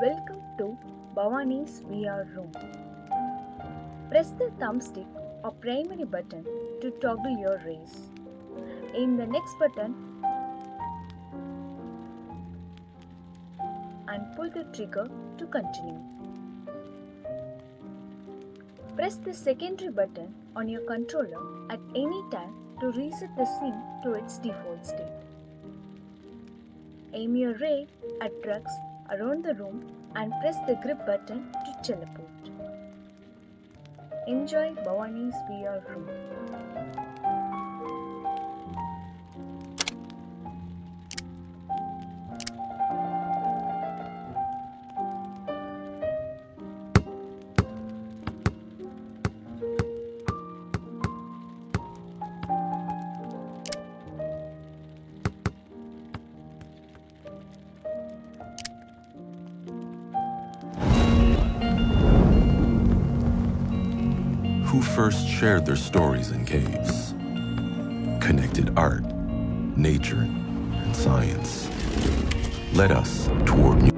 Welcome to Bhavani's VR room. Press the thumbstick or primary button to toggle your race. Aim the next button and pull the trigger to continue. Press the secondary button on your controller at any time to reset the scene to its default state. Aim your ray at trucks around the room and press the grip button to teleport. Enjoy Bhavani's VR room. Who first shared their stories in caves? Connected art, nature, and science. Led us toward new.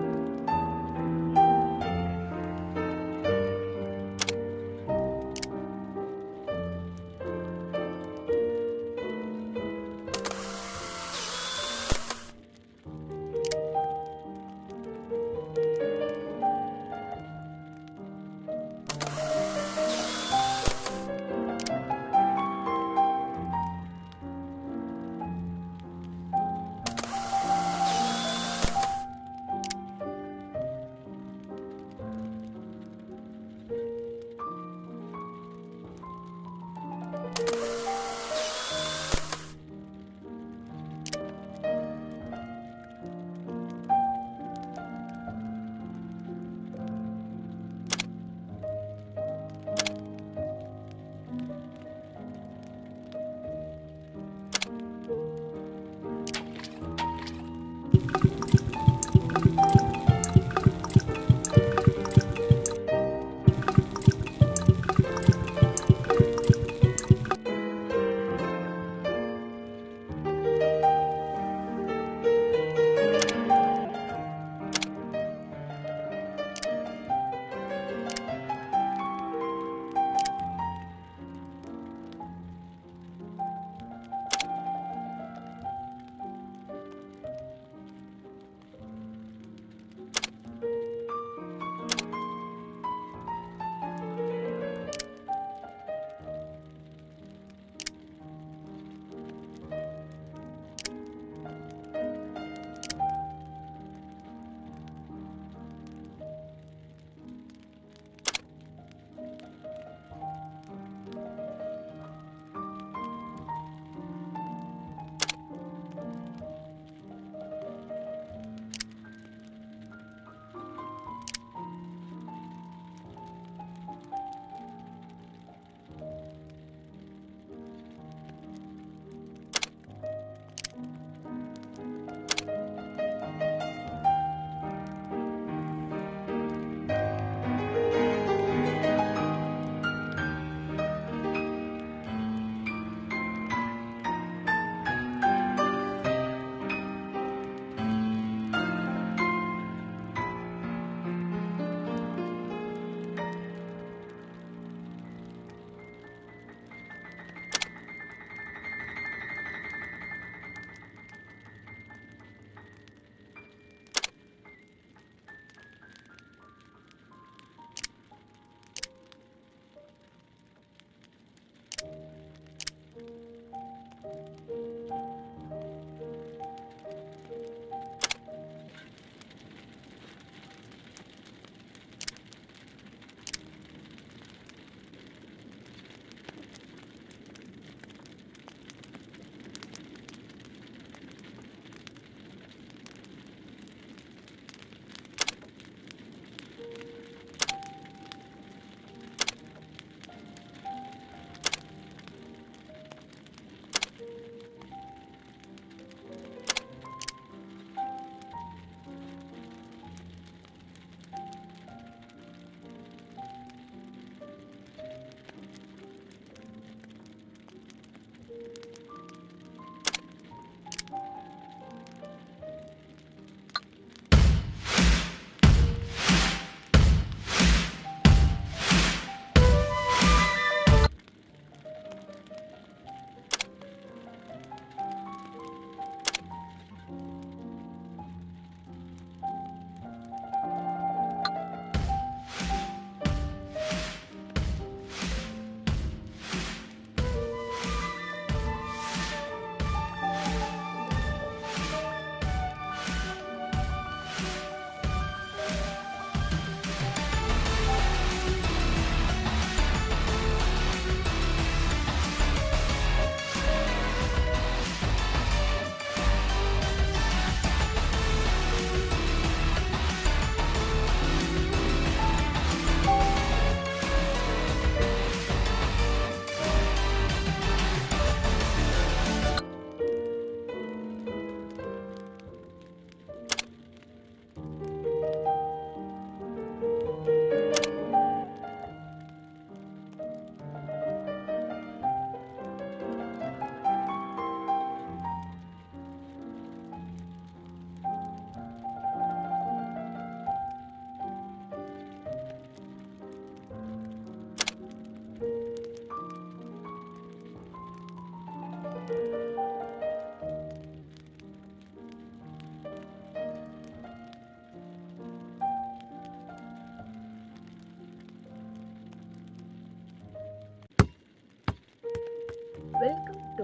Welcome to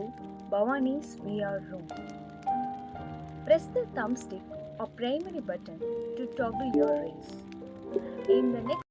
Bhavani's VR room. Press the thumbstick or primary button to toggle your race. In the next